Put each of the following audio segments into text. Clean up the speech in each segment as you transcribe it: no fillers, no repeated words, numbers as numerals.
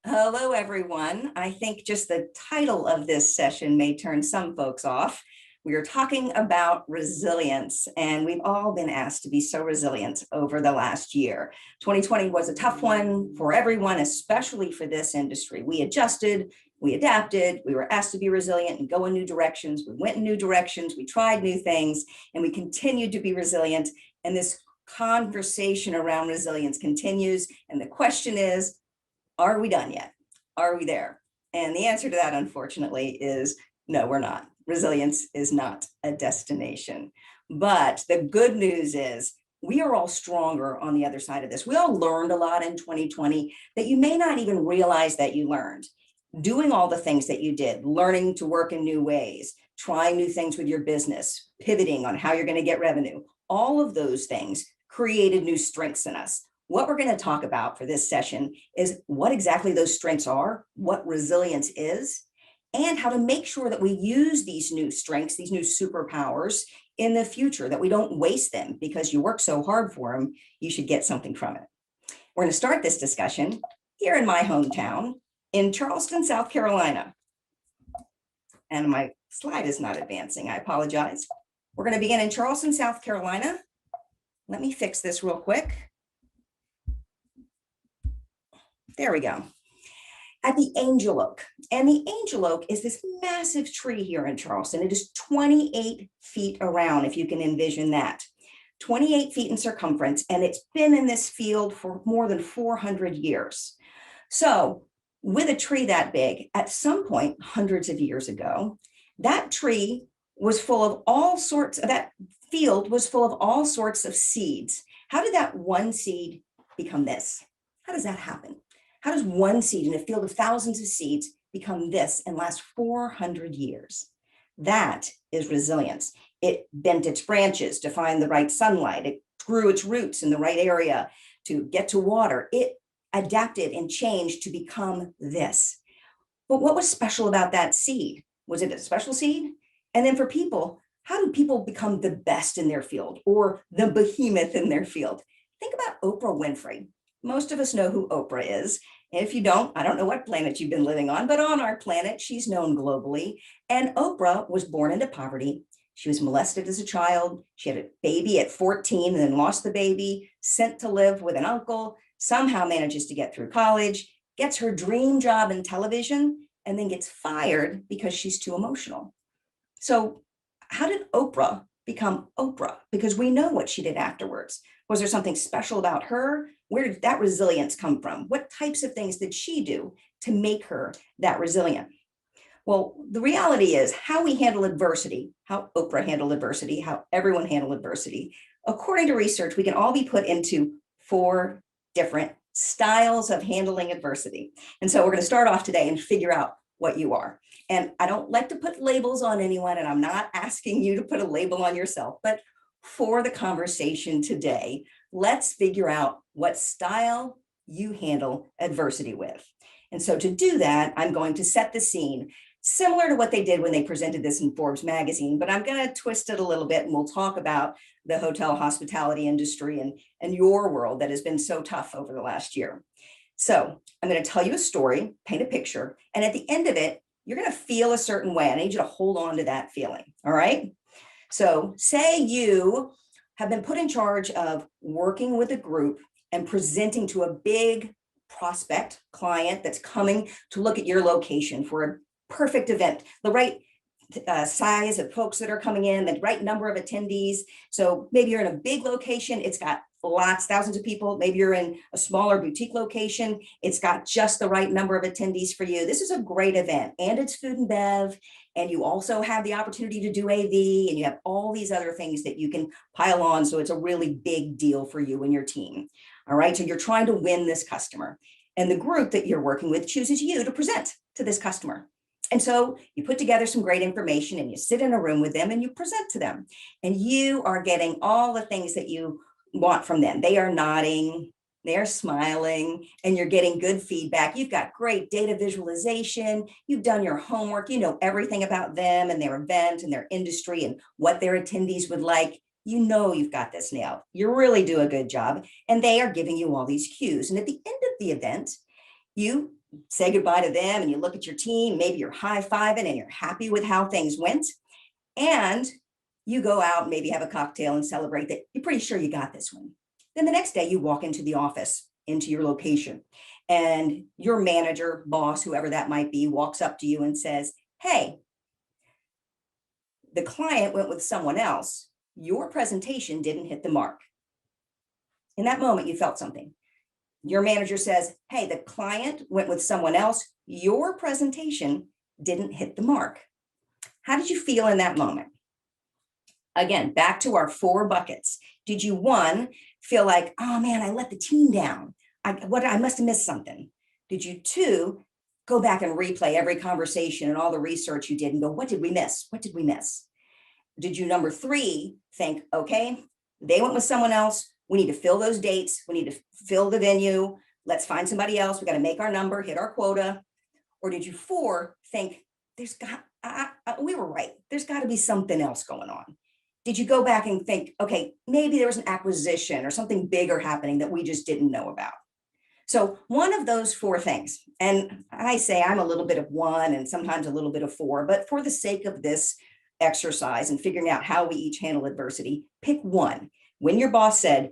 Hello, everyone. I think just the title of this session may turn some folks off. We are talking about resilience, and we've all been asked to be so resilient over the last year. 2020 was a tough one for everyone, especially for this industry. We adjusted, we adapted, we were asked to be resilient and go in new directions. We went in new directions, we tried new things, and we continued to be resilient. And this conversation around resilience continues. And the question is, are we done yet? Are we there? And the answer to that, unfortunately, is no, we're not. Resilience is not a destination. But the good news is we are all stronger on the other side of this. We all learned a lot in 2020 that you may not even realize that you learned. Doing all the things that you did, learning to work in new ways, trying new things with your business, pivoting on how you're going to get revenue, all of those things created new strengths in us. What we're going to talk about for this session is what exactly those strengths are, what resilience is, and how to make sure that we use these new strengths, these new superpowers in the future, that we don't waste them because you work so hard for them, you should get something from it. We're going to start this discussion here in my hometown in Charleston, South Carolina. And my slide is not advancing. I apologize. We're going to begin in Charleston, South Carolina. Let me fix this real quick. There we go. At the Angel Oak. And the Angel Oak is this massive tree here in Charleston. It is 28 feet around, if you can envision that. 28 feet in circumference, and it's been in this field for more than 400 years. So with a tree that big, at some point, hundreds of years ago, that tree was full of all sorts, that field was full of all sorts of seeds. How did that one seed become this? How does that happen? How does one seed in a field of thousands of seeds become this and last 400 years? That is resilience. It bent its branches to find the right sunlight. It grew its roots in the right area to get to water. It adapted and changed to become this. But what was special about that seed? Was it a special seed? And then for people, how do people become the best in their field or the behemoth in their field? Think about Oprah Winfrey. Most of us know who Oprah is. And if you don't, I don't know what planet you've been living on, but on our planet, she's known globally. And Oprah was born into poverty. She was molested as a child. She had a baby at 14 and then lost the baby, sent to live with an uncle, somehow manages to get through college, gets her dream job in television, and then gets fired because she's too emotional. So how did Oprah become Oprah? Because we know what she did afterwards. Was there something special about her? Where did that resilience come from? What types of things did she do to make her that resilient? Well, the reality is how we handle adversity, how Oprah handled adversity, how everyone handled adversity. According to research, we can all be put into 4 different styles of handling adversity. And so we're going to start off today and figure out what you are. And I don't like to put labels on anyone, and I'm not asking you to put a label on yourself, but for the conversation today, let's figure out what style you handle adversity with. And so to do that, I'm going to set the scene similar to what they did when they presented this in Forbes magazine, but I'm going to twist it a little bit and we'll talk about the hotel hospitality industry and your world that has been so tough over the last year. So I'm going to tell you a story, paint a picture, and at the end of it, you're going to feel a certain way. I need you to hold on to that feeling. All right. So say you have been put in charge of working with a group and presenting to a big prospect client that's coming to look at your location for a perfect event, the right size of folks that are coming in, the right number of attendees. So maybe you're in a big location, it's got lots, thousands of people. Maybe you're in a smaller boutique location, it's got just the right number of attendees for you. This is a great event, and it's food and bev, and you also have the opportunity to do AV, and you have all these other things that you can pile on. So it's a really big deal for you and your team. All right, so you're trying to win this customer, and the group that you're working with chooses you to present to this customer. And so you put together some great information and you sit in a room with them and you present to them, and you are getting all the things that you want from them. They are nodding, they're smiling, and you're getting good feedback. You've got great data visualization. You've done your homework. You know everything about them and their event and their industry and what their attendees would like. You know you've got this nailed. You really do a good job. And they are giving you all these cues. And at the end of the event, you say goodbye to them and you look at your team, maybe you're high-fiving and you're happy with how things went. And you go out, maybe have a cocktail and celebrate that you're pretty sure you got this one. Then the next day you walk into the office, into your location, and your manager, boss, whoever that might be, walks up to you and says, hey, the client went with someone else. Your presentation didn't hit the mark. In that moment, you felt something. Your manager says, hey, the client went with someone else. Your presentation didn't hit the mark. How did you feel in that moment? Again, back to our 4 buckets. Did you, 1, feel like, oh man, I let the team down. I must have missed something. Did you, 2, go back and replay every conversation and all the research you did and go, what did we miss? What did we miss? Did you, number 3, think, okay, they went with someone else. We need to fill those dates. We need to fill the venue. Let's find somebody else. We got to make our number, hit our quota. Or did you, 4, think, we were right. There's got to be something else going on. Did you go back and think, okay, maybe there was an acquisition or something bigger happening that we just didn't know about? So one of those 4 things, and I say I'm a little bit of 1 and sometimes a little bit of 4, but for the sake of this exercise and figuring out how we each handle adversity, pick 1. When your boss said,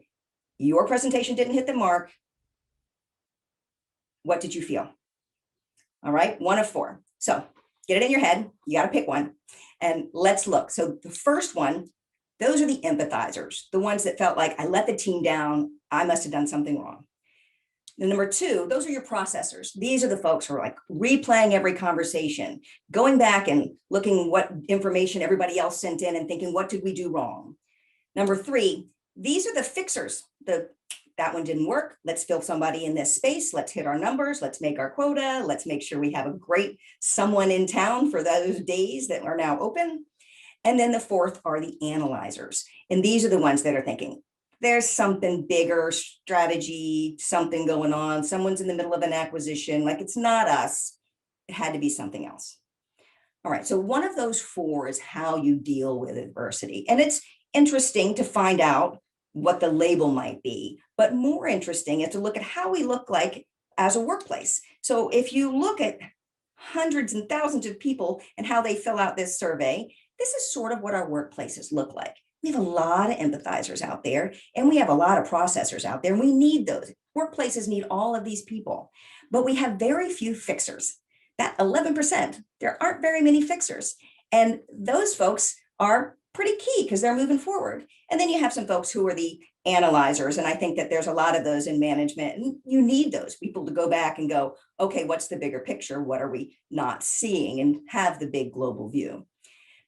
your presentation didn't hit the mark, what did you feel? All right, 1 of 4. So get it in your head. You got to pick 1. And let's look. So the first one, those are the empathizers, the ones that felt like I let the team down. I must have done something wrong. The number 2, those are your processors. These are the folks who are like replaying every conversation, going back and looking what information everybody else sent in and thinking, what did we do wrong? Number 3, these are the fixers. That one didn't work. Let's fill somebody in this space. Let's hit our numbers. Let's make our quota. Let's make sure we have a great someone in town for those days that are now open. And then the 4th are the analyzers. And these are the ones that are thinking, there's something bigger, strategy, something going on. Someone's in the middle of an acquisition. Like, it's not us. It had to be something else. All right. So one of those 4 is how you deal with adversity. And it's interesting to find out what the label might be, but more interesting is to look at how we look like as a workplace. So if you look at hundreds and thousands of people and how they fill out this survey, this is sort of what our workplaces look like. We have a lot of empathizers out there, and we have a lot of processors out there, and we need those. Workplaces need all of these people, but we have very few fixers. That 11%, there aren't very many fixers. And those folks are pretty key because they're moving forward. And then you have some folks who are the analyzers. And I think that there's a lot of those in management, and you need those people to go back and go, okay, what's the bigger picture? What are we not seeing? And have the big global view.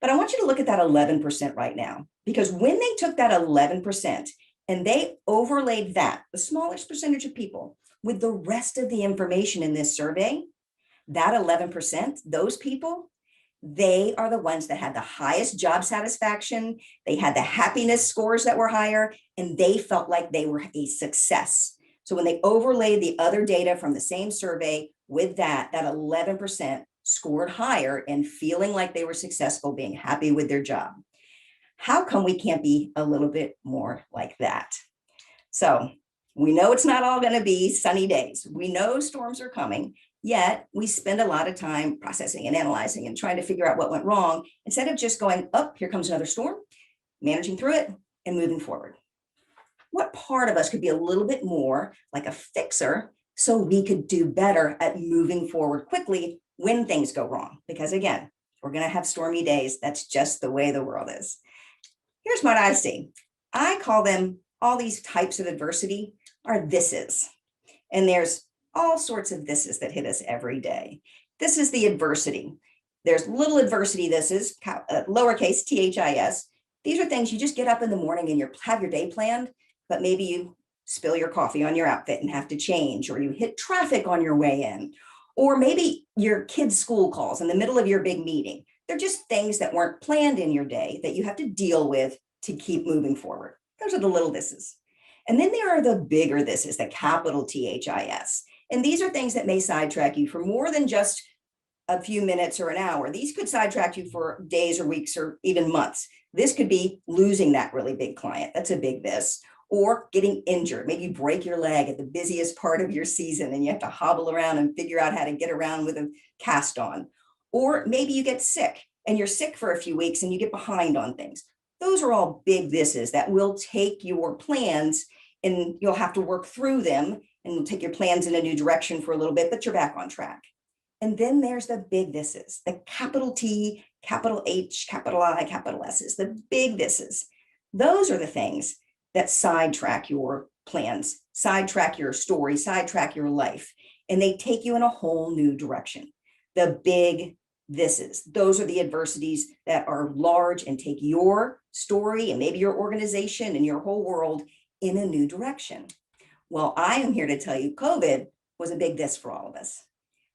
But I want you to look at that 11% right now, because when they took that 11% and they overlaid that, the smallest percentage of people, with the rest of the information in this survey, that 11%, those people, they are the ones that had the highest job satisfaction. They had the happiness scores that were higher, and they felt like they were a success. So when they overlaid the other data from the same survey with that 11% scored higher and feeling like they were successful, being happy with their job. How come we can't be a little bit more like that? So we know it's not all going to be sunny days. We know storms are coming, yet we spend a lot of time processing and analyzing and trying to figure out what went wrong instead of just going, oh, here comes another storm, managing through it and moving forward. What part of us could be a little bit more like a fixer so we could do better at moving forward quickly when things go wrong? Because again, we're going to have stormy days. That's just the way the world is. Here's what I see. I call them, all these types of adversity are thises. And there's all sorts of thises that hit us every day. This is the adversity. There's little adversity thises, lowercase THIS. These are things you just get up in the morning and you have your day planned, but maybe you spill your coffee on your outfit and have to change, or you hit traffic on your way in, or maybe your kid's school calls in the middle of your big meeting. They're just things that weren't planned in your day that you have to deal with to keep moving forward. Those are the little thises. And then there are the bigger thises, the capital THIS. And these are things that may sidetrack you for more than just a few minutes or an hour. These could sidetrack you for days or weeks or even months. This could be losing that really big client. That's a big this. or getting injured. Maybe you break your leg at the busiest part of your season and you have to hobble around and figure out how to get around with a cast on. Or maybe you get sick and you're sick for a few weeks and you get behind on things. Those are all big thises that will take your plans and you'll have to work through them and you'll take your plans in a new direction for a little bit, but you're back on track. And then there's the big thises, the capital T, capital H, capital I, capital S's, the big thises. Those are the things that sidetrack your plans, sidetrack your story, sidetrack your life, and they take you in a whole new direction. The big thises, those are the adversities that are large and take your story and maybe your organization and your whole world in a new direction. Well, I am here to tell you COVID was a big this for all of us.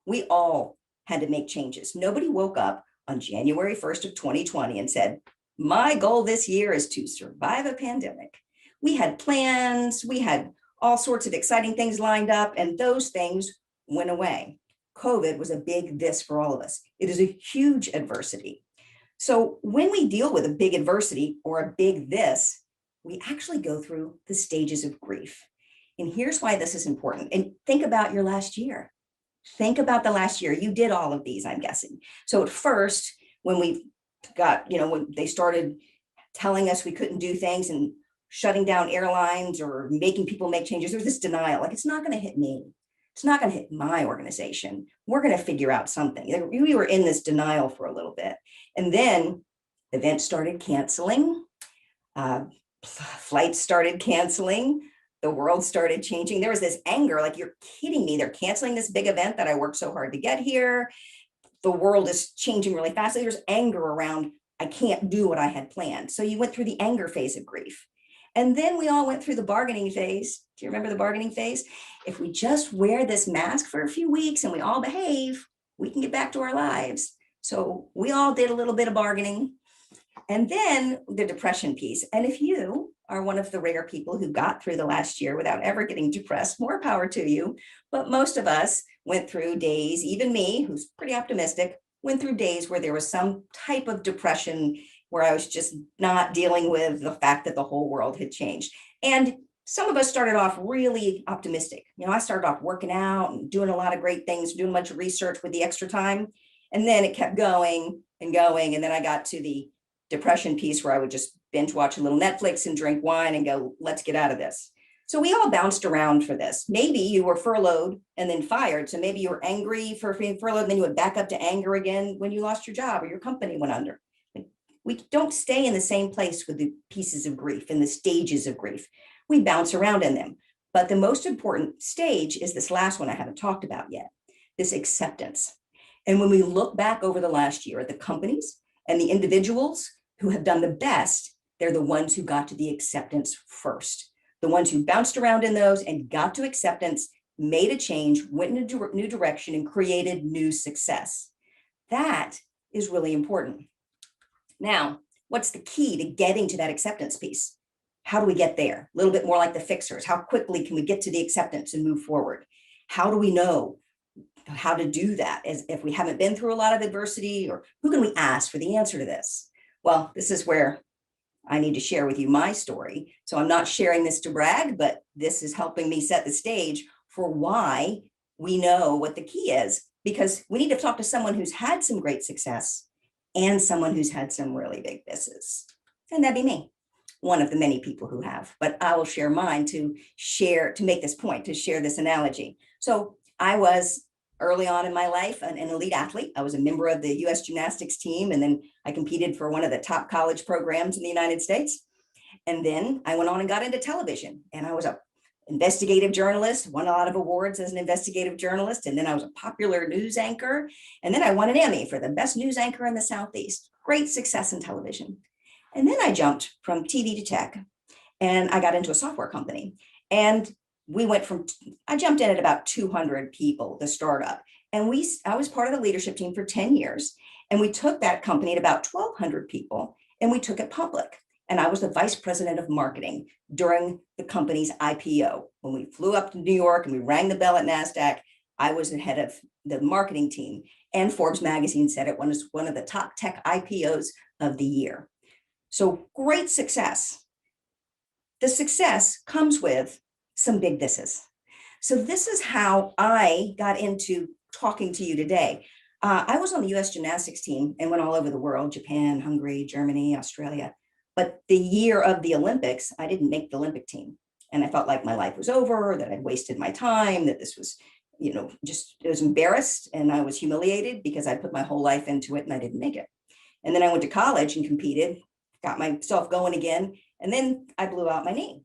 We all had to make changes. Nobody woke up on January 1st of 2020 and said, my goal this year is to survive a pandemic. We had plans, we had all sorts of exciting things lined up, and those things went away. COVID was a big this for all of us. It is a huge adversity. So when we deal with a big adversity or a big this, we actually go through the stages of grief. And here's why this is important. And think about your last year. Think about the last year. You did all of these, I'm guessing. So at first, when we got, when they started telling us we couldn't do things and shutting down airlines or making people make changes, there's this denial, like it's not going to hit me. It's not going to hit my organization. We're going to figure out something. We were in this denial for a little bit. And then events started canceling. Flights started canceling. The world started changing. There was this anger, like, you're kidding me. They're canceling this big event that I worked so hard to get here. The world is changing really fast. There's anger around, I can't do what I had planned. So you went through the anger phase of grief. And then we all went through the bargaining phase. Do you remember the bargaining phase? If we just wear this mask for a few weeks and we all behave, we can get back to our lives. So we all did a little bit of bargaining. And then the depression piece. And if you are one of the rare people who got through the last year without ever getting depressed, more power to you. But most of us went through days, even me, who's pretty optimistic, went through days where there was some type of depression where I was just not dealing with the fact that the whole world had changed. And some of us started off really optimistic. I started off working out and doing a lot of great things, doing a bunch of research with the extra time. And then it kept going and going. And then I got to the depression piece where I would just binge watch a little Netflix and drink wine and go, let's get out of this. So we all bounced around for this. Maybe you were furloughed and then fired. So maybe you were angry for being furloughed, and then you went back up to anger again when you lost your job or your company went under. We don't stay in the same place with the pieces of grief and the stages of grief. We bounce around in them. But the most important stage is this last one I haven't talked about yet, this acceptance. And when we look back over the last year at the companies and the individuals who have done the best, they're the ones who got to the acceptance first. The ones who bounced around in those and got to acceptance, made a change, went in a new direction, and created new success. That is really important. Now, what's the key to getting to that acceptance piece? How do we get there? A little bit more like the fixers. How quickly can we get to the acceptance and move forward? How do we know how to do that as if we haven't been through a lot of adversity? Or who can we ask for the answer to this? Well, this is where I need to share with you my story. So I'm not sharing this to brag, but this is helping me set the stage for why we know what the key is, because we need to talk to someone who's had some great success and someone who's had some really big misses. And that'd be me, one of the many people who have, but I will share mine to make this point, to share this analogy. So I was early on in my life an elite athlete. I was a member of the US gymnastics team, and then I competed for one of the top college programs in the United States. And then I went on and got into television, and I was a investigative journalist, won a lot of awards as an investigative journalist. And then I was a popular news anchor. And then I won an Emmy for the best news anchor in the Southeast. Great success in television. And then I jumped from TV to tech, and I got into a software company. And I jumped in at about 200 people, the startup. And I was part of the leadership team for 10 years. And we took that company at about 1,200 people, and we took it public. And I was the vice president of marketing during the company's IPO. When we flew up to New York and we rang the bell at NASDAQ, I was the head of the marketing team. And Forbes magazine said it was one of the top tech IPOs of the year. So great success. the success comes with some big thises. So this is how I got into talking to you today. I was on the US gymnastics team and went all over the world, Japan, Hungary, Germany, Australia. But the year of the Olympics, I didn't make the Olympic team. And I felt like my life was over, that I'd wasted my time, that this was, just, I was embarrassed and I was humiliated because I put my whole life into it and I didn't make it. And then I went to college and competed, got myself going again. And then I blew out my knee.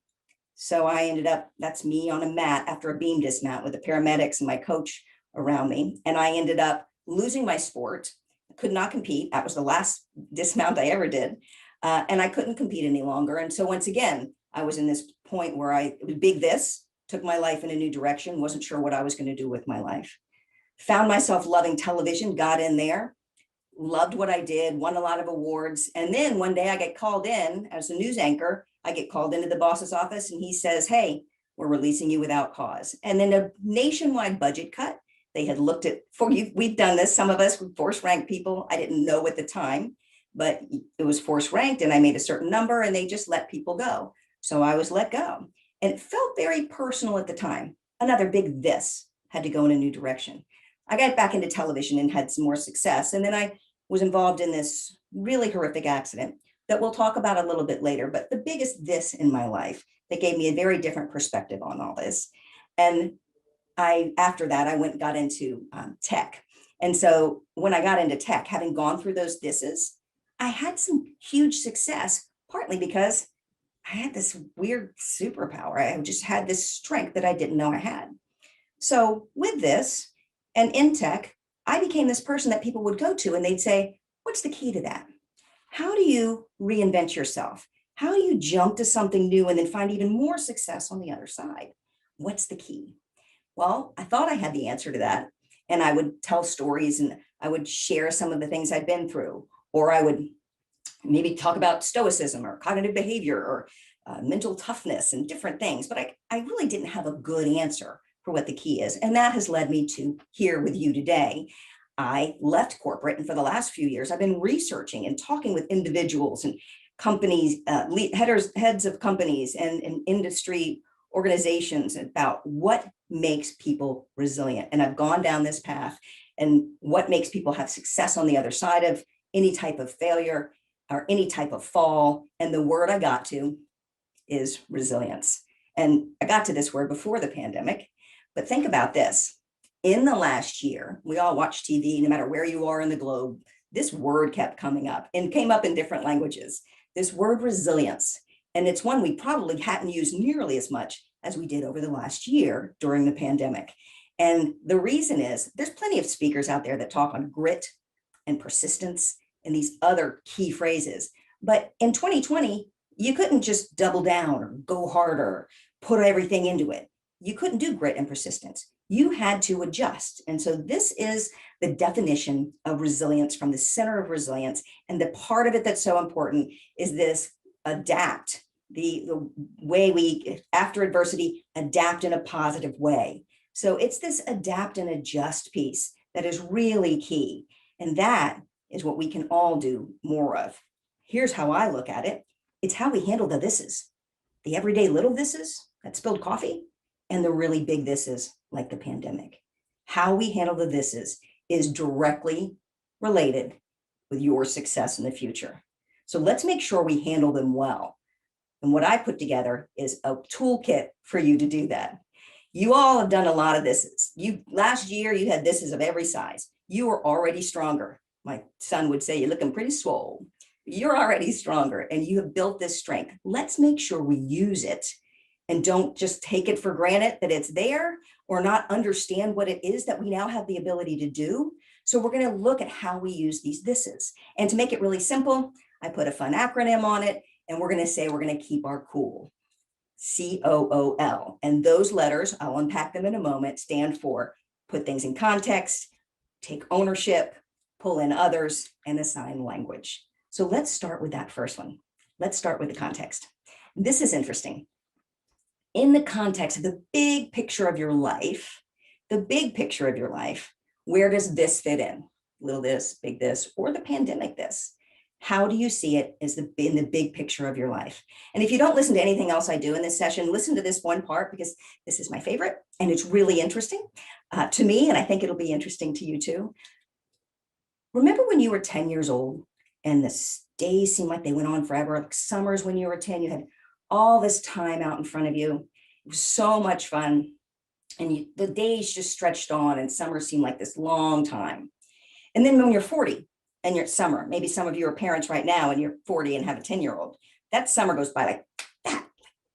So I ended up, that's me on a mat after a beam dismount with the paramedics and my coach around me. And I ended up losing my sport, could not compete. That was the last dismount I ever did. And I couldn't compete any longer. And so once again, I was in this point where it was big this, took my life in a new direction, wasn't sure what I was going to do with my life. Found myself loving television, got in there, loved what I did, won a lot of awards. And then one day I get called in as a news anchor. I get called into the boss's office and he says, hey, we're releasing you without cause. And then a nationwide budget cut. They had looked at, we've done this, some of us, we force rank people. I didn't know at the time, but it was force ranked and I made a certain number and they just let people go. So I was let go. And it felt very personal at the time. Another big this had to go in a new direction. I got back into television and had some more success. And then I was involved in this really horrific accident that we'll talk about a little bit later. But the biggest this in my life that gave me a very different perspective on all this. And after that, I went and got into tech. And so when I got into tech, having gone through those thises, I had some huge success, partly because I had this weird superpower. I just had this strength that I didn't know I had. So with this and in tech, I became this person that people would go to and they'd say, what's the key to that? How do you reinvent yourself? How do you jump to something new and then find even more success on the other side? What's the key? Well, I thought I had the answer to that. And I would tell stories and I would share some of the things I'd been through, or I would maybe talk about stoicism or cognitive behavior or mental toughness and different things. But I really didn't have a good answer for what the key is. And that has led me to here with you today. I left corporate, and for the last few years, I've been researching and talking with individuals and companies, heads of companies and industry organizations about what makes people resilient. And I've gone down this path and what makes people have success on the other side of any type of failure or any type of fall. And the word I got to is resilience. And I got to this word before the pandemic, but think about this. In the last year, we all watch TV, no matter where you are in the globe, this word kept coming up and came up in different languages, this word resilience. And it's one we probably hadn't used nearly as much as we did over the last year during the pandemic. And the reason is there's plenty of speakers out there that talk on grit and persistence and these other key phrases. But in 2020, you couldn't just double down or go harder, put everything into it. You couldn't do grit and persistence. You had to adjust. And so this is the definition of resilience from the center of resilience. And the part of it that's so important is this adapt, the way we, after adversity, adapt in a positive way. So it's this adapt and adjust piece that is really key. And that is what we can all do more of. Here's how I look at it. It's how we handle the thises, the everyday little thises, that spilled coffee, and the really big thises like the pandemic. How we handle the thises is directly related with your success in the future. So let's make sure we handle them well. And what I put together is a toolkit for you to do that. You all have done a lot of thises. Last year, you had thises of every size. You were already stronger. My son would say, you're looking pretty swole. You're already stronger and you have built this strength. Let's make sure we use it and don't just take it for granted that it's there or not understand what it is that we now have the ability to do. So we're going to look at how we use these thises. And to make it really simple, I put a fun acronym on it, and we're going to say we're going to keep our cool. COOL. And those letters, I'll unpack them in a moment, stand for put things in context, take ownership, pull in others, and assign language. So let's start with that first one. Let's start with the context. This is interesting. In the context of the big picture of your life, where does this fit in? Little this, big this, or the pandemic this? How do you see it as in the big picture of your life? And if you don't listen to anything else I do in this session, listen to this one part because this is my favorite and it's really interesting to me, and I think it'll be interesting to you too. Remember when you were 10 years old and the days seemed like they went on forever? Like summers when you were 10, you had all this time out in front of you. It was so much fun. And the days just stretched on and summer seemed like this long time. And then when you're 40 and you're at summer, maybe some of you are parents right now and you're 40 and have a 10-year-old, that summer goes by like that.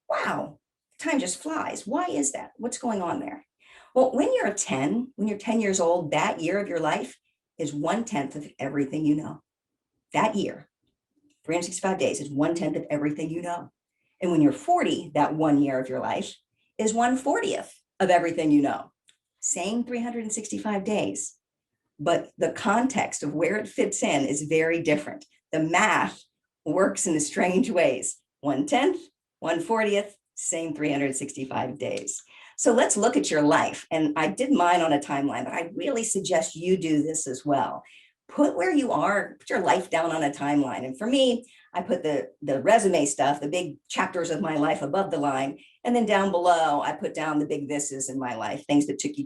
Wow, time just flies. Why is that? What's going on there? Well, when you're 10 years old, that year of your life is 1/10 of everything you know. That year, 365 days is 1/10 of everything you know. And when you're 40, that 1 year of your life is 1/40th of everything you know. Same 365 days, but the context of where it fits in is very different. The math works in strange ways. 1/10, 1/40th, same 365 days. So let's look at your life. And I did mine on a timeline, but I really suggest you do this as well. Put where you are, put your life down on a timeline. And for me, I put the resume stuff, the big chapters of my life above the line. And then down below, I put down the big thises in my life, things that took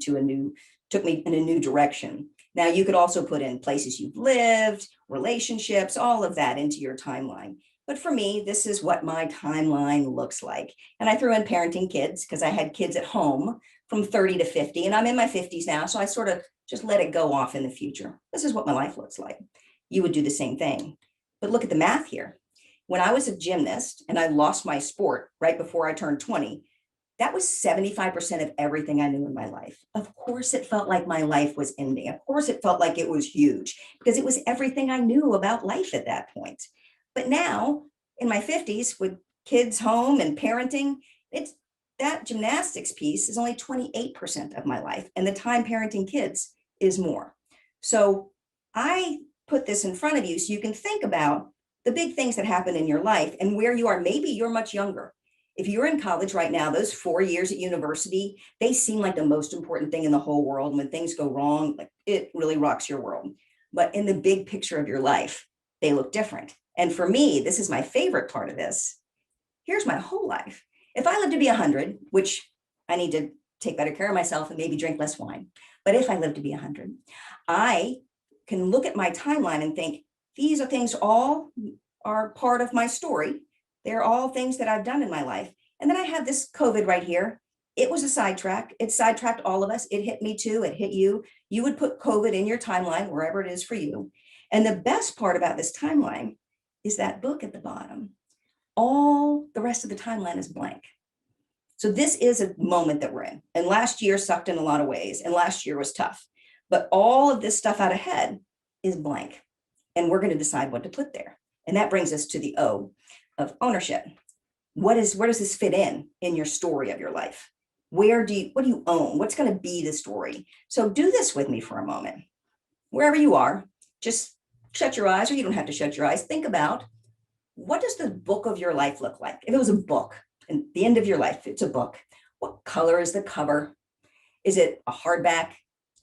me in a new direction. Now, you could also put in places you've lived, relationships, all of that into your timeline. But for me, this is what my timeline looks like. And I threw in parenting kids because I had kids at home from 30 to 50, and I'm in my 50s now. So I sort of just let it go off in the future. This is what my life looks like. You would do the same thing. But look at the math here. When I was a gymnast and I lost my sport right before I turned 20, that was 75% of everything I knew in my life. Of course, it felt like my life was ending. Of course, it felt like it was huge because it was everything I knew about life at that point. But now in my 50s with kids home and parenting, it's that gymnastics piece is only 28% of my life. And the time parenting kids is more. So I put this in front of you so you can think about the big things that happen in your life and where you are. Maybe you're much younger. If you're in college right now, those 4 years at university, they seem like the most important thing in the whole world. When things go wrong, like it really rocks your world. But in the big picture of your life, they look different. And for me, this is my favorite part of this. Here's my whole life. If I live to be 100, which I need to take better care of myself and maybe drink less wine, but if I live to be 100, I can look at my timeline and think, these are things all are part of my story. They're all things that I've done in my life. And then I have this COVID right here. It was a sidetrack. It sidetracked all of us. It hit me too. It hit you. You would put COVID in your timeline, wherever it is for you. And the best part about this timeline is that book at the bottom. All the rest of the timeline is blank. So this is a moment that we're in. And last year sucked in a lot of ways. And last year was tough. But all of this stuff out ahead is blank. And we're going to decide what to put there. And that brings us to the O of ownership. Where does this fit in your story of your life? What do you own? What's going to be the story? So do this with me for a moment. Wherever you are, just shut your eyes, or you don't have to shut your eyes. Think about, what does the book of your life look like? If it was a book, and the end of your life, it's a book. What color is the cover? Is it a hardback?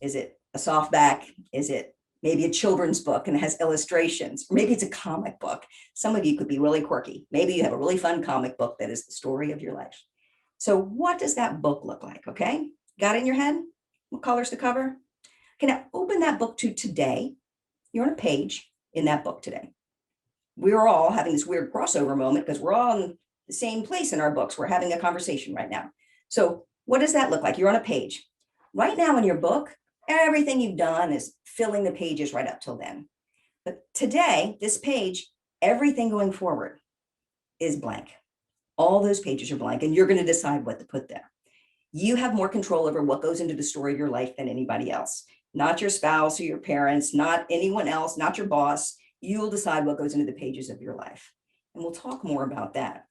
Is it a softback? Is it maybe a children's book and it has illustrations? Or maybe it's a comic book. Some of you could be really quirky. Maybe you have a really fun comic book that is the story of your life. So what does that book look like? Okay, got it in your head? What color's the cover? Okay, now open that book to today. You're on a page in that book today. We're all having this weird crossover moment because we're all in the same place in our books. We're having a conversation right now. So what does that look like? You're on a page. Right now in your book, everything you've done is filling the pages right up till then. But today, this page, everything going forward is blank. All those pages are blank, and you're going to decide what to put there. You have more control over what goes into the story of your life than anybody else. Not your spouse or your parents, not anyone else, not your boss. You will decide what goes into the pages of your life. And we'll talk more about that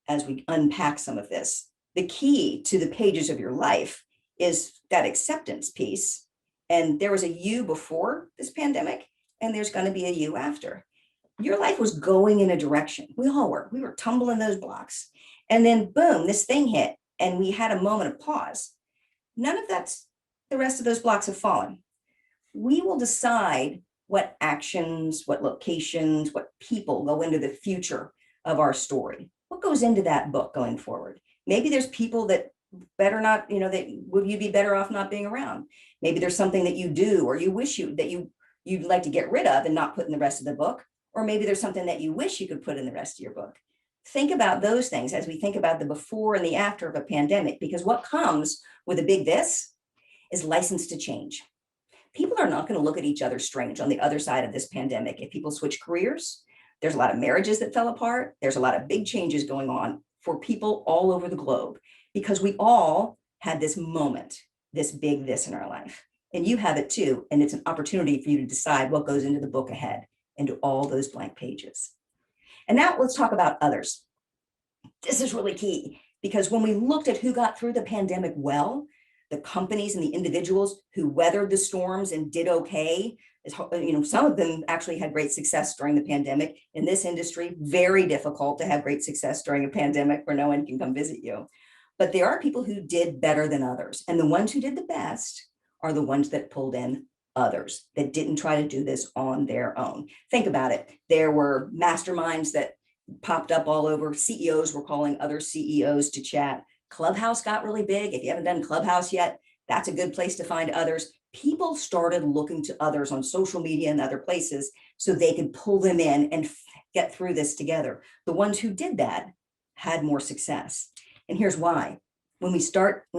as we unpack some of this. The key to the pages of your life is that acceptance piece. And there was a you before this pandemic, and there's going to be a you after. Your life was going in a direction. We all were. We were tumbling those blocks. And then boom, this thing hit, and we had a moment of pause. None of that's, the rest of those blocks have fallen. We will decide what actions, what locations, what people go into the future of our story. What goes into that book going forward? Maybe there's people that better not, that would you be better off not being around. Maybe there's something that you do or you wish you'd like to get rid of and not put in the rest of the book. Or maybe there's something that you wish you could put in the rest of your book. Think about those things as we think about the before and the after of a pandemic, because what comes with a big this is license to change. People are not going to look at each other strange on the other side of this pandemic. If people switch careers, there's a lot of marriages that fell apart. There's a lot of big changes going on for people all over the globe because we all had this moment, this big this in our life. And you have it too. And it's an opportunity for you to decide what goes into the book ahead, into all those blank pages. And now let's talk about others. This is really key because when we looked at who got through the pandemic well, the companies and the individuals who weathered the storms and did okay, some of them actually had great success during the pandemic. In this industry, very difficult to have great success during a pandemic where no one can come visit you. But there are people who did better than others. And the ones who did the best are the ones that pulled in others, that didn't try to do this on their own. Think about it. There were masterminds that popped up all over. CEOs were calling other CEOs to chat. Clubhouse got really big. If you haven't done Clubhouse yet, that's a good place to find others. People started looking to others on social media and other places so they could pull them in and get through this together. The ones who did that had more success. And here's why. When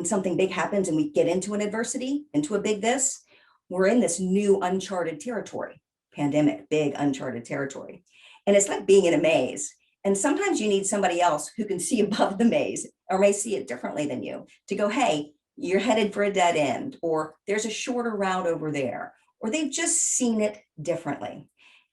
something big happens and we get into an adversity, into a big this, we're in this new uncharted territory, pandemic, big uncharted territory. And it's like being in a maze. And sometimes you need somebody else who can see above the maze or may see it differently than you to go, hey, you're headed for a dead end, or there's a shorter route over there, or they've just seen it differently.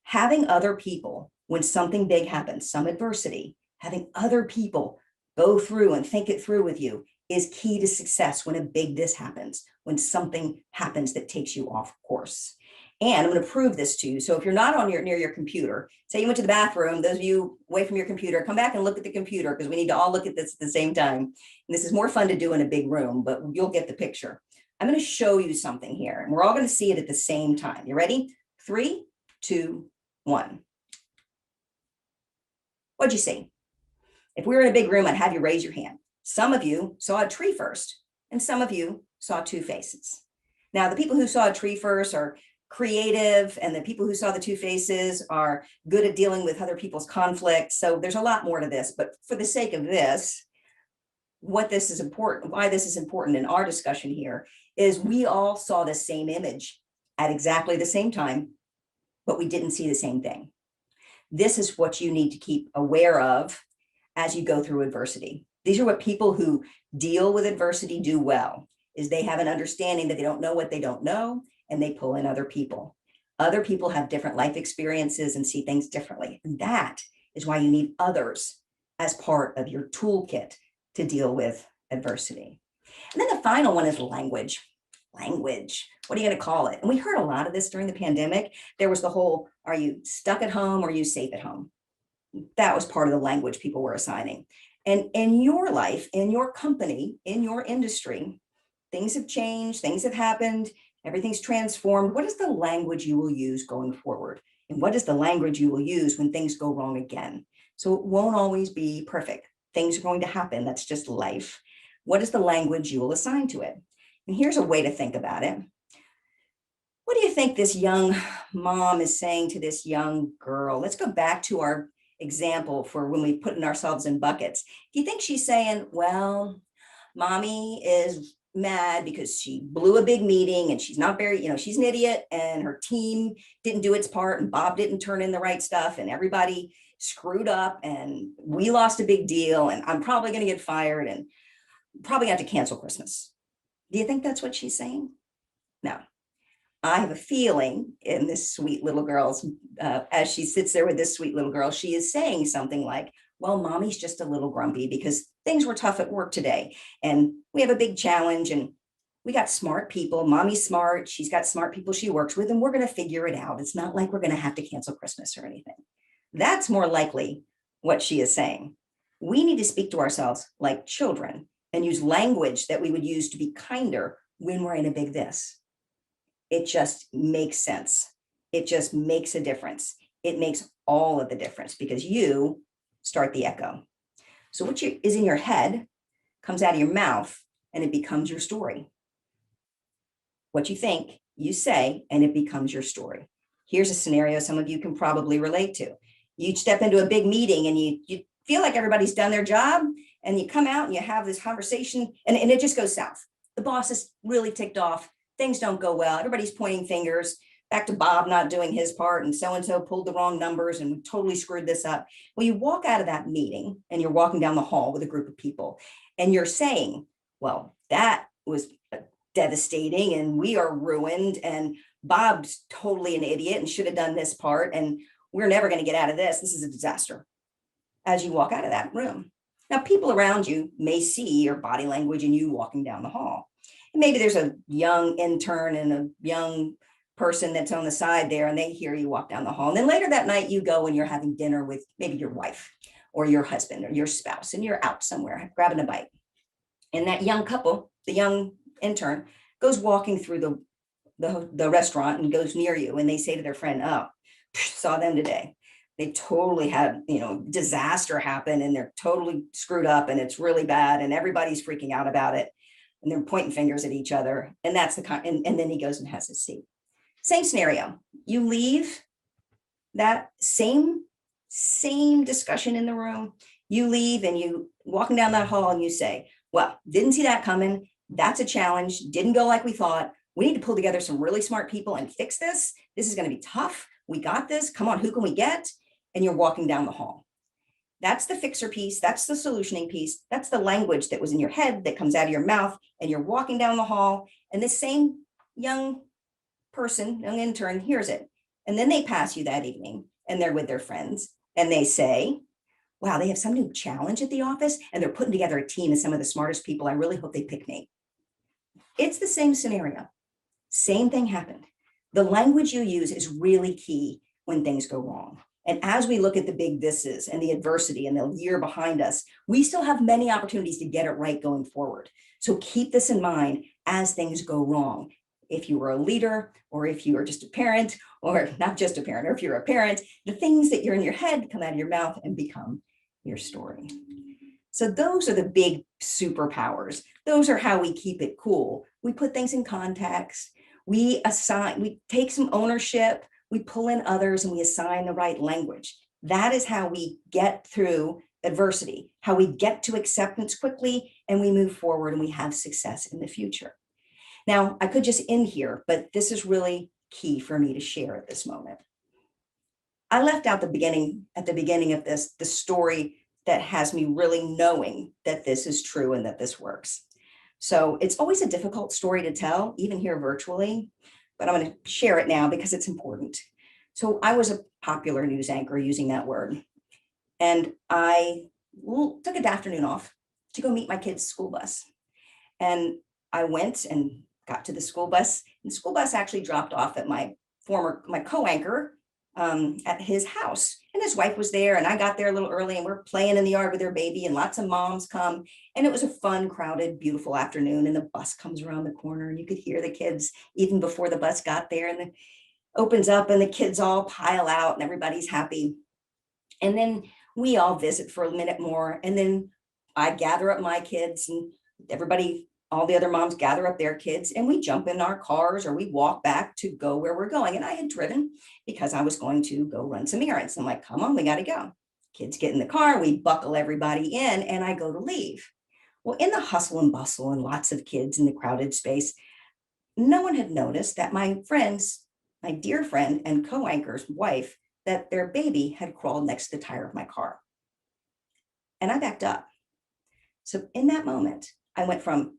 Having other people, when something big happens, some adversity, having other people go through and think it through with you is key to success when a big this happens, when something happens that takes you off course. And I'm going to prove this to you. So if you're not near your computer, say you went to the bathroom, those of you away from your computer, come back and look at the computer because we need to all look at this at the same time. And this is more fun to do in a big room, but you'll get the picture. I'm going to show you something here and we're all going to see it at the same time. You ready? 3, 2, 1. What'd you see? If we were in a big room, I'd have you raise your hand. Some of you saw a tree first, and some of you saw two faces. Now, the people who saw a tree first are creative, and the people who saw the two faces are good at dealing with other people's conflicts. So there's a lot more to this, but for the sake of this, why this is important in our discussion here is we all saw the same image at exactly the same time, but we didn't see the same thing. This is what you need to keep aware of as you go through adversity. These are what people who deal with adversity do well, is they have an understanding that they don't know what they don't know, and they pull in other people. Other people have different life experiences and see things differently. And that is why you need others as part of your toolkit to deal with adversity. And then the final one is language. Language. What are you going to call it? And we heard a lot of this during the pandemic. There was the whole, are you stuck at home or are you safe at home? That was part of the language people were assigning. And in your life, in your company, in your industry, things have changed, things have happened, everything's transformed. What is the language you will use going forward? And what is the language you will use when things go wrong again? So it won't always be perfect. Things are going to happen. That's just life. What is the language you will assign to it? And here's a way to think about it. What do you think this young mom is saying to this young girl? Let's go back to our example for when we put ourselves in buckets. Do you think she's saying, well, mommy is mad because she blew a big meeting and she's not very, she's an idiot and her team didn't do its part and Bob didn't turn in the right stuff and everybody screwed up and we lost a big deal and I'm probably going to get fired and probably have to cancel Christmas. Do you think that's what she's saying? No. I have a feeling in this sweet little girl's, as she sits there with this sweet little girl, she is saying something like, well, mommy's just a little grumpy because things were tough at work today. And we have a big challenge and we got smart people. Mommy's smart. She's got smart people she works with and we're going to figure it out. It's not like we're going to have to cancel Christmas or anything. That's more likely what she is saying. We need to speak to ourselves like children and use language that we would use to be kinder when we're in a big this. It just makes sense. it just makes a difference. It makes all of the difference because you start the echo. So what is in your head comes out of your mouth and it becomes your story. What you think, you say, and it becomes your story. Here's a scenario some of you can probably relate to. You step into a big meeting and you feel like everybody's done their job, and you come out and you have this conversation and it just goes south. The boss is really ticked off. Things don't go well. Everybody's pointing fingers back to Bob not doing his part, and so pulled the wrong numbers and we totally screwed this up. Well, you walk out of that meeting and you're walking down the hall with a group of people and you're saying, well, that was devastating and we are ruined and Bob's totally an idiot and should have done this part and we're never going to get out of this. This is a disaster. As you walk out of that room. Now, people around you may see your body language and you walking down the hall. And maybe there's a young intern and a young person that's on the side there and they hear you walk down the hall. And then later that night you go and you're having dinner with maybe your wife or your husband or your spouse and you're out somewhere grabbing a bite. And that young couple, the young intern, goes walking through the restaurant and goes near you and they say to their friend, oh, saw them today. They totally had, disaster happen and they're totally screwed up and it's really bad and everybody's freaking out about it and they're pointing fingers at each other. And that's and then he goes and has his seat. Same scenario. You leave that same discussion in the room. You leave and you walking down that hall and you say, well, didn't see that coming. That's a challenge. Didn't go like we thought. We need to pull together some really smart people and fix this. This is going to be tough. We got this. Come on, who can we get? And you're walking down the hall. That's the fixer piece. That's the solutioning piece. That's the language that was in your head that comes out of your mouth and you're walking down the hall and this same young person, young intern hears it. And then they pass you that evening and they're with their friends and they say, wow, they have some new challenge at the office and they're putting together a team of some of the smartest people. I really hope they pick me. It's the same scenario. Same thing happened. The language you use is really key when things go wrong. And as we look at the big thises and the adversity and the year behind us, we still have many opportunities to get it right going forward. So keep this in mind as things go wrong. If you were a leader, or if you are just a parent, or not just a parent, or if you're a parent, the things that you're in your head come out of your mouth and become your story. So those are the big superpowers. Those are how we keep it cool. We put things in context. We take some ownership. We pull in others and we assign the right language. That is how we get through adversity, how we get to acceptance quickly and we move forward and we have success in the future. Now, I could just end here, but this is really key for me to share at this moment. I left out at the beginning of this, the story that has me really knowing that this is true and that this works. So it's always a difficult story to tell, even here virtually, but I'm going to share it now because it's important. So I was a popular news anchor, using that word, and I took an afternoon off to go meet my kid's school bus. And I went and got to the school bus, and the school bus actually dropped off at my co-anchor at his house, and his wife was there, and I got there a little early and we're playing in the yard with their baby and lots of moms come, and it was a fun, crowded, beautiful afternoon, and the bus comes around the corner and you could hear the kids even before the bus got there, and it opens up and the kids all pile out and everybody's happy. And then we all visit for a minute more, and then I gather up my kids and all the other moms gather up their kids and we jump in our cars or we walk back to go where we're going. And I had driven because I was going to go run some errands. I'm like, come on, we got to go. Kids get in the car, we buckle everybody in and I go to leave. Well, in the hustle and bustle and lots of kids in the crowded space, no one had noticed that my dear friend and co-anchor's wife, that their baby had crawled next to the tire of my car. And I backed up. So in that moment, I went from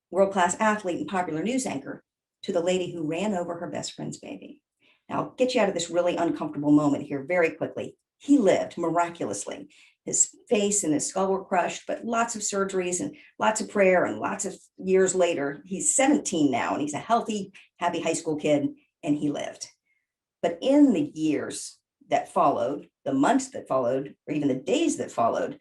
world-class athlete and popular news anchor to the lady who ran over her best friend's baby. Now, I'll get you out of this really uncomfortable moment here very quickly. He lived miraculously. His face and his skull were crushed, but lots of surgeries and lots of prayer, and lots of years later, he's 17 now, and he's a healthy, happy high school kid, and he lived. But in the years that followed, the months that followed, or even the days that followed,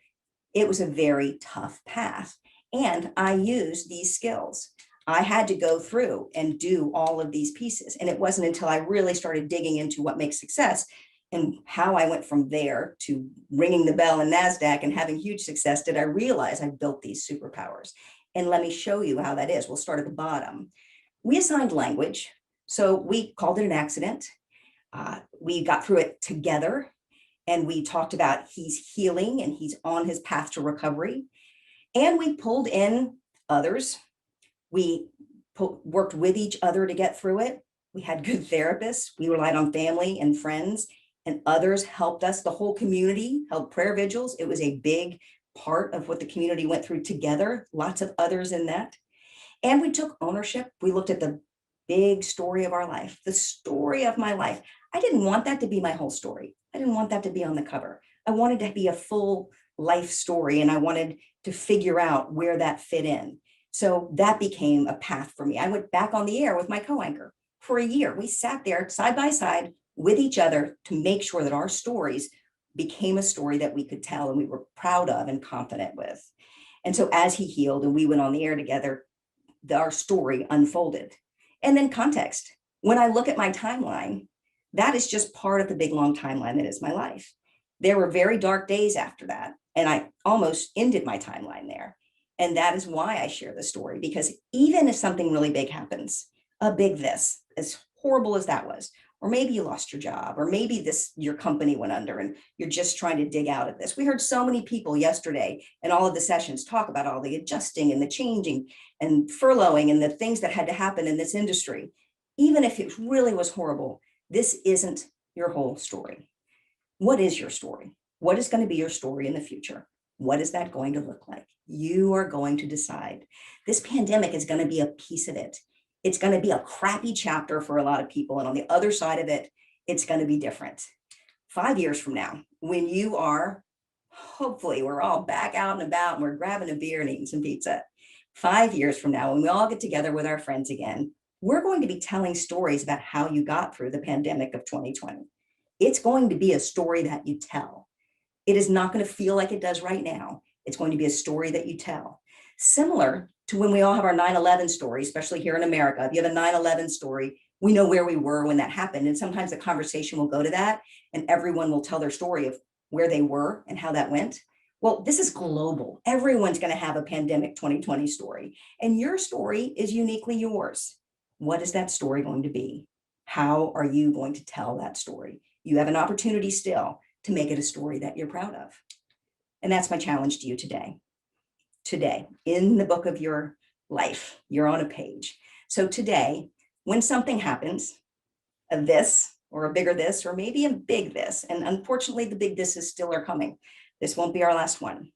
it was a very tough path. And I used these skills. I had to go through and do all of these pieces. And it wasn't until I really started digging into what makes success and how I went from there to ringing the bell in NASDAQ and having huge success did I realize I built these superpowers. And let me show you how that is. We'll start at the bottom. We assigned language. So we called it an accident. We got through it together. And we talked about he's healing and he's on his path to recovery. And we pulled in others. We worked with each other to get through it. We had good therapists. We relied on family and friends, and others helped us. The whole community held prayer vigils. It was a big part of what the community went through together. Lots of others in that. And we took ownership. We looked at the big story of our life, the story of my life. I didn't want that to be my whole story. I didn't want that to be on the cover. I wanted to be a full life story, and I wanted to figure out where that fit in. So that became a path for me. I went back on the air with my co-anchor for a year. We sat there side by side with each other to make sure that our stories became a story that we could tell and we were proud of and confident with. And so as he healed and we went on the air together, our story unfolded. And then context. When I look at my timeline, that is just part of the big, long timeline that is my life. There were very dark days after that, and I almost ended my timeline there. And that is why I share the story, because even if something really big happens, a big this, as horrible as that was, or maybe you lost your job, or maybe your company went under and you're just trying to dig out of this. We heard so many people yesterday in all of the sessions talk about all the adjusting and the changing and furloughing and the things that had to happen in this industry. Even if it really was horrible, this isn't your whole story. What is your story? What is going to be your story in the future? What is that going to look like? You are going to decide. This pandemic is going to be a piece of it. It's going to be a crappy chapter for a lot of people. And on the other side of it, it's going to be different. 5 years from now, when you are, hopefully we're all back out and about and we're grabbing a beer and eating some pizza. 5 years from now, when we all get together with our friends again, we're going to be telling stories about how you got through the pandemic of 2020. It's going to be a story that you tell. It is not going to feel like it does right now. It's going to be a story that you tell. Similar to when we all have our 9/11 story, especially here in America. If you have a 9/11 story, we know where we were when that happened. And sometimes the conversation will go to that and everyone will tell their story of where they were and how that went. Well, this is global. Everyone's going to have a pandemic 2020 story. And your story is uniquely yours. What is that story going to be? How are you going to tell that story? You have an opportunity still to make it a story that you're proud of. And that's my challenge to you today. Today, in the book of your life, you're on a page. So today, when something happens, a this or a bigger this, or maybe a big this, and unfortunately the big thises still are coming. This won't be our last one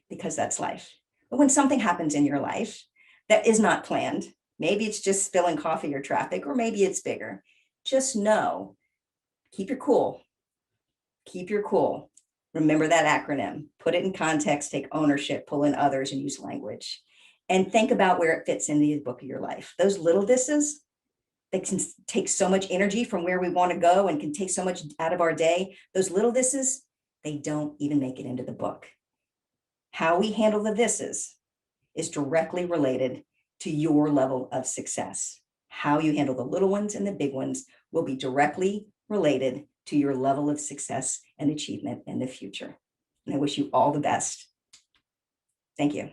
because that's life. But when something happens in your life that is not planned, maybe it's just spilling coffee or traffic, or maybe it's bigger, just know, keep your cool. Keep your cool. Remember that acronym, put it in context, take ownership, pull in others, and use language. And think about where it fits into the book of your life. Those little thises, they can take so much energy from where we want to go and can take so much out of our day. Those little thises, they don't even make it into the book. How we handle the thises is directly related to your level of success. How you handle the little ones and the big ones will be directly related to your level of success and achievement in the future. And I wish you all the best. Thank you.